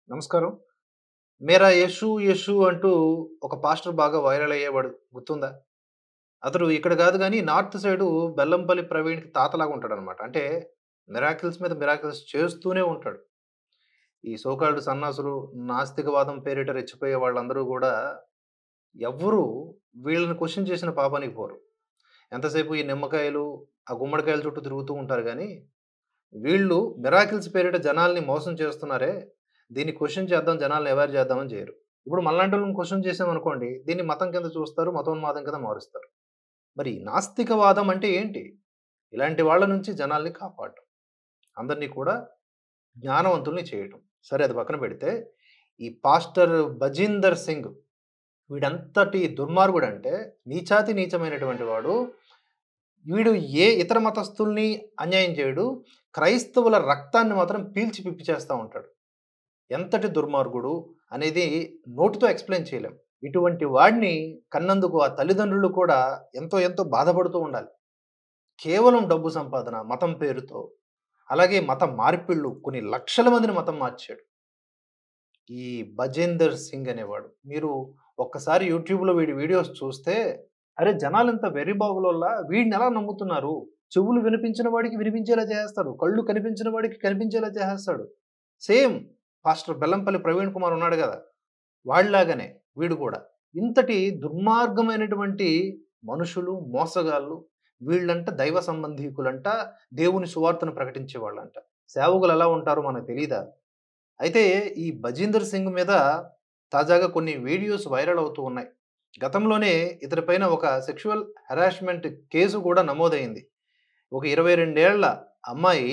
నమస్కారం. 'మేరా యేషు యేషు' అంటూ ఒక పాస్టర్ బాగా వైరల్ అయ్యేవాడు గుర్తుందా? అతడు ఇక్కడ గాదు గానీ నార్త్ సైడు బెల్లంపల్లి ప్రవీణ్‌కి తాతలాగా ఉంటాడనమాట. అంటే మిరాకిల్స్ మీద మిరాకిల్స్ చేస్తూనే ఉంటాడు. ఈ సో కాల్డ్ సన్నాసులు, నాస్తికవాదం పేరిట రెచ్చిపోయే వాళ్ళందరూ గూడా ఎవ్వరూ వీళ్ళని క్వెషన్ చేసిన పాపానికి పోరు. ఎంతసేపు ఈ నిమ్మకాయలు, ఆ గుమ్మడికాయల చుట్టూ తిరుగుతూ ఉంటారు గానీ, వీళ్ళు మిరాకిల్స్ పేరిట జనాల్ని మోసం చేస్తున్నారే, దీన్ని క్వెషన్ చేద్దాం, జనాల్ని అవేర్ చేద్దామని చేయరు. ఇప్పుడు మనలాంటోళ్ళని క్వెషన్ చేసామనుకోండి, దీన్ని మతం కింద చూస్తారు, మతోన్మాదం కింద మారుస్తారు. మరి నాస్తికవాదం అంటే ఏంటి? ఇలాంటి వాళ్ళ నుంచి జనాల్ని కాపాడటం. అందరిని కూడా జ్ఞానవంతుల్ని చేయటం. సరే అది పక్కన పెడితే, ఈ పాస్టర్ బజీందర్ సింగ్ వీడెంతటి దుర్మార్గుడంటే, నీచాతి నీచమైనటువంటి వాడు. వీడు ఏ ఇతర మతస్థుల్ని అన్యాయం చేయడు. క్రైస్తవుల రక్తాన్ని మాత్రం పీల్చి పిప్పి చేస్తా ఉంటాడు. ఎంతటి దుర్మార్గుడు అనేది నోటితో ఎక్స్‌ప్లెయిన్ చేయలేం. ఇటువంటి వాడిని కన్నందుకు ఆ తల్లిదండ్రులు కూడా ఎంతో ఎంతో బాధపడుతూ ఉండాలి. కేవలం డబ్బు సంపాదన, మతం పేరుతో, అలాగే మత మార్పిళ్ళు కొన్ని లక్షల మందిని మతం మార్చాడు. ఈ బజేందర్ సింగ్ అనేవాడు. మీరు ఒక్కసారి యూట్యూబ్‌లో వీడి వీడియోస్ చూస్తే, అరే! జనాలింత వెర్రిబాగులోల్లా వీడినెలా నమ్ముతున్నారు? చెవులు వినిపించిన వాడికి వినిపించేలా చేసేస్తాడు. కళ్ళు కనిపించిన వాడికి కనిపించేలా చేసేస్తాడు. సేమ్ పాస్టర్ బెల్లంపల్లి ప్రవీణ్ కుమార్ ఉన్నాడు గదా! వాడిలాగానే వీడు కూడా. ఇంతటి దుర్మార్గమైనటువంటి మనుషులు, మోసగాళ్ళు, వీళ్ళంట దైవ సంబంధీకులంట, దేవుని సువార్తను ప్రకటించేవాళ్ళంట. సేవకులెలా ఉంటారో మనకు తెలీదా? అయితే ఈ బజీందర్ సింగ్ మీద తాజాగా కొన్ని వీడియోస్ వైరల్ అవుతూ ఉన్నాయి. గతంలోనే ఇతని పైన ఒక సెక్షువల్ హెరాస్మెంట్ కేసు కూడా నమోదయింది. ఒక 22 ఏళ్ల అమ్మాయి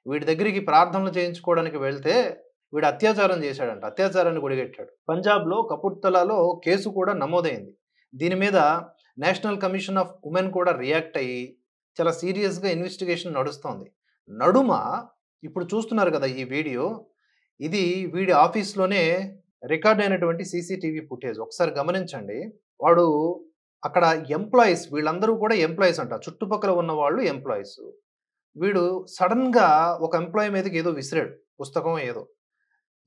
వీడి దగ్గరికి ప్రార్థనలు చేయించుకోవడానికి వెళ్తే, వీడు అత్యాచారం చేశాడంట. అత్యాచారానికి ఒడిగట్టాడు. పంజాబ్‌లో కపుర్తలాలో కేసు కూడా నమోదైంది. దీని మీద నేషనల్ కమిషన్ ఆఫ్ వుమెన్ కూడా రియాక్ట్ అయ్యి, చాలా సీరియస్‌గా ఇన్వెస్టిగేషన్ నడుస్తోంది. నడుమ ఇప్పుడు చూస్తున్నారు కదా ఈ వీడియో. ఇది వీడి ఆఫీస్‌లోనే రికార్డ్ అయినటువంటి సీసీటీవీ ఫుటేజ్. ఒకసారి గమనించండి. వాడు అక్కడ ఎంప్లాయీస్ వీళ్ళందరూ కూడా ఎంప్లాయీస్ అంట. చుట్టుపక్కల ఉన్నవాళ్ళు ఎంప్లాయీస్. వీడు సడెన్‌గా ఒక ఎంప్లాయీ మీదకి ఏదో విసిరాడు. పుస్తకమో ఏదో.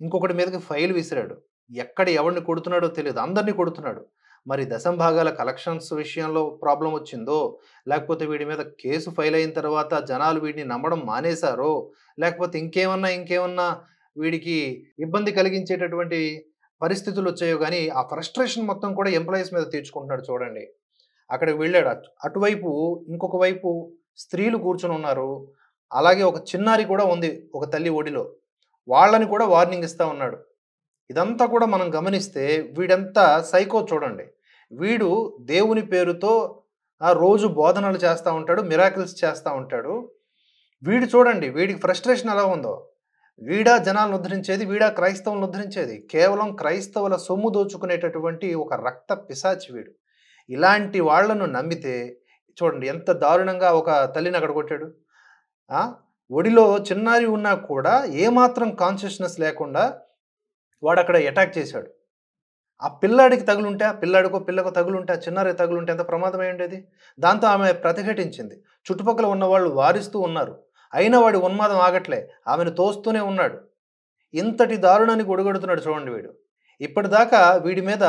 ఇంకొకడి మీదకి ఫైల్ విసిరాడు. ఎక్కడ ఎవడిని కొడుతున్నాడో తెలీదు. అందరిని కొడుతున్నాడు. మరి దశంభాగాల కలెక్షన్స్ విషయంలో ప్రాబ్లమ్ వచ్చిందో, లేకపోతే వీడి మీద కేసు ఫైల్ అయిన తర్వాత జనాలు వీడిని నమ్మడం మానేసారో, లేకపోతే ఇంకేమన్నా వీడికి ఇబ్బంది కలిగించేటటువంటి పరిస్థితులొచ్చాయో గానీ, ఆ ఫ్రస్ట్రేషన్ మొత్తం కూడా ఎంప్లాయీస్ మీద తీర్చుకుంటున్నాడు చూడండి. అక్కడికి వెళ్ళాడు. అటువైపు ఇంకొక వైపు స్త్రీలు కూర్చొనున్నారు. అలాగే ఒక చిన్నారి కూడా ఉంది. ఒక తల్లి ఒడిలో. వాళ్ళని కూడా వార్నింగ్ ఇస్తా ఉన్నాడు. ఇదంతా కూడా మనం గమనిస్తే వీడెంత సైకో చూడండి. వీడు దేవుని పేరుతో రోజు బోధనలు చేస్తా ఉంటాడు. మిరాకిల్స్ చేస్తా ఉంటాడు. వీడు చూడండి వీడికి ఫ్రస్ట్రేషన్ ఎలా ఉందో. వీడా జనాలను ఉద్ధరించేది, వీడా క్రైస్తవులను ఉద్ధరించేది. కేవలం క్రైస్తవుల సొమ్ము దోచుకునేటటువంటి ఒక రక్త పిశాచి వీడు. ఇలాంటి వాళ్ళను నమ్మితే చూడండి ఎంత దారుణంగా ఒక తల్లిని అక్కడ కొట్టాడు. ఆ! ఒడిలో చిన్నారి ఉన్నా కూడా ఏమాత్రం కాన్షియస్‌నెస్ లేకుండా వాడక్కడ అటాక్ చేశాడు. ఆ పిల్లాడికి తగులుంటే, ఆ పిల్లాడికో, పిల్లకో తగులుంటే, ఆ చిన్నారికి తగులుంటే ఎంత ప్రమాదమై ఉండేది? దాంతో ఆమె ప్రతిఘటించింది. చుట్టుపక్కల ఉన్నవాళ్ళు వారిస్తూ ఉన్నారు. అయినా వాడి ఉన్మాదం ఆగట్లే. ఆమెను తోస్తూనే ఉన్నాడు. ఇంతటి దారుణానికి ఒడిగడుతున్నాడు చూడండి వీడు. ఇప్పటిదాకా వీడి మీద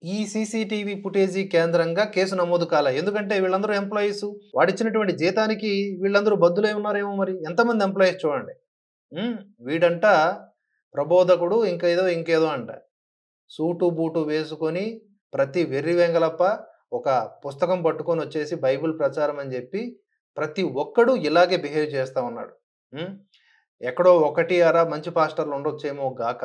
ఈ సీసీటీవీ ఫుటేజీ కేంద్రంగా కేసు నమోదు కాలా. ఎందుకంటే వీళ్ళందరూ ఎంప్లాయీసు. వాడిచ్చినటువంటి జీతానికి వీళ్ళందరూ బద్దులై ఉన్నారేమో మరి. ఎంతమంది ఎంప్లాయీస్ చూడండి. హ్మ్. వీడంట ప్రబోధకుడు ఇంకేదో అంట. సూటు, బూటు వేసుకొని ప్రతి వెర్రి వెంగలప్ప ఒక పుస్తకం పట్టుకొనొచ్చేసి బైబిల్ ప్రచారం అని జెప్పి ప్రతి ఒక్కడు ఇలాగే బిహేవ్ చేస్తా ఉన్నాడు. హ్మ్. ఎక్కడో ఒకటి, అర మంచి పాస్టర్‌లు ఉండొచ్చేమో గాక.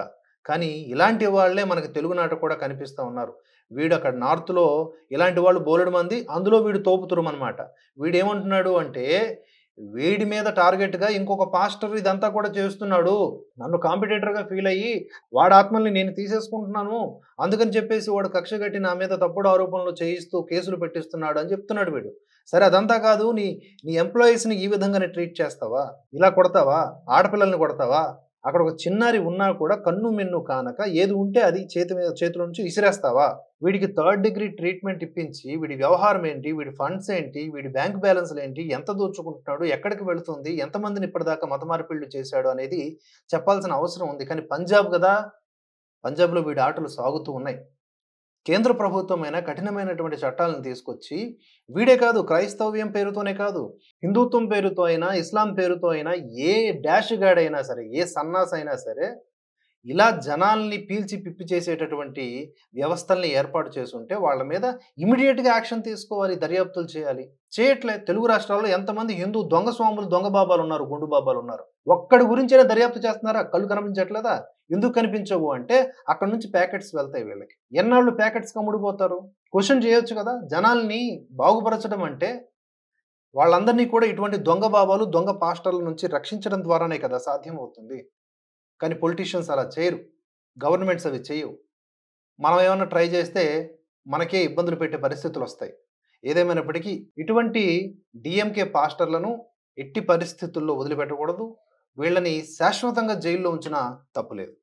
కానీ ఇలాంటి వాళ్ళే మనకు తెలుగునాట కూడా కనిపిస్తా ఉన్నారు. వీడక్కడ నార్త్‌లో ఇలాంటి వాళ్ళు బోలెడు మంది. అందులో వీడు తోపుతురుమనమాట. వీడేమంటున్నాడు అంటే, వీడి మీద టార్గెట్‌గా ఇంకొక పాస్టర్ ఇదంతా కూడా చేస్తున్నాడు. నన్ను కాంపిటీటర్‌గా ఫీలయ్యి వాడి ఆత్మల్ని నేను తీసేసుకుంటున్నాను. అందుకని చెప్పేసి వాడు కక్ష కట్టి నా మీద తప్పుడు ఆరోపణలు చేయిస్తూ కేసులు పెట్టిస్తున్నాడు అని చెప్తున్నాడు వీడు. సరే అదంతా కాదు నీ నీ ఎంప్లాయీస్‌ని ఈ విధంగానే ట్రీట్ చేస్తావా? ఇలా కొడతావా? ఆడపిల్లల్ని కొడతావా? అక్కడ ఒక చిన్నారి ఉన్నా కూడా కన్ను మిన్ను కానక ఏది ఉంటే అది చేతిలో నుంచి విసిరేస్తావా? వీడికి థర్డ్ డిగ్రీ ట్రీట్మెంట్ ఇప్పించి, వీడి వ్యవహారం ఏంటి? వీడి ఫండ్స్ ఏంటి? వీడి బ్యాంక్ బ్యాలెన్స్‌లేంటి? ఎంత దోచుకుంటున్నాడు? ఎక్కడికి వెళుతుంది? ఎంతమందిని ఇప్పటిదాకా మత మార్పిడులు చేశాడు అనేది చెప్పాల్సిన అవసరం ఉంది. కానీ పంజాబ్ గదా! పంజాబ్‌లో వీడి ఆటలు సాగుతూ ఉన్నాయి. కేంద్ర ప్రభుత్వమైనా కఠినమైనటువంటి చట్టాలను తీసుకొచ్చి, వీడే కాదు క్రైస్తవ్యం పేరుతోనే కాదు, హిందుత్వం పేరుతో అయినా, ఇస్లాం పేరుతో అయినా, ఏ డాష్ గాడైనా సరే, ఏ సన్నాసైనా సరే ఇలా జనాల్ని పీల్చి పిప్పి చేసేటటువంటి వ్యవస్థల్ని ఏర్పాటు చేసుంటే, వాళ్ళ మీద ఇమ్మీడియేట్‌గా యాక్షన్ తీసుకోవాలి. దర్యాప్తులు చేయాలి. చేయట్లే. తెలుగు రాష్ట్రాల్లో ఎంతమంది హిందూ దొంగ స్వాములు, దొంగ బాబాలున్నారు, గుండు బాబాలున్నారు. ఒక్కడి గురించైనా దర్యాప్తు చేస్తున్నారా? కళ్ళు కనిపించట్లేదా? ఎందుకు కనిపించవు అంటే, అక్కడి నుంచి ప్యాకెట్స్ వెళ్తాయి వీళ్ళకి. ఎన్నాళ్ళు ప్యాకెట్స్‌కి అమ్ముడుపోతారు? క్వెషన్ చేయొచ్చు కదా! జనాల్ని బాగుపరచడం అంటే, వాళ్ళందరినీ కూడా ఇటువంటి దొంగ బాబాలు, దొంగ పాస్టర్‌ల నుంచి రక్షించడం ద్వారానే కదా సాధ్యమవుతుంది. కానీ పొలిటీషియన్స్ అలా చేయరు. గవర్నమెంట్స్ అవి చెయ్యవు. మనం ఏమన్నా ట్రై చేస్తే మనకే ఇబ్బందులు పెట్టే పరిస్థితులొస్తాయి. ఏదేమైనప్పటికీ ఇటువంటి డీఎంకే పాస్టర్‌లను ఎట్టి పరిస్థితుల్లో వదిలిపెట్టకూడదు. వీళ్ళని శాశ్వతంగా జైల్‌లో ఉంచినా తప్పులేదు.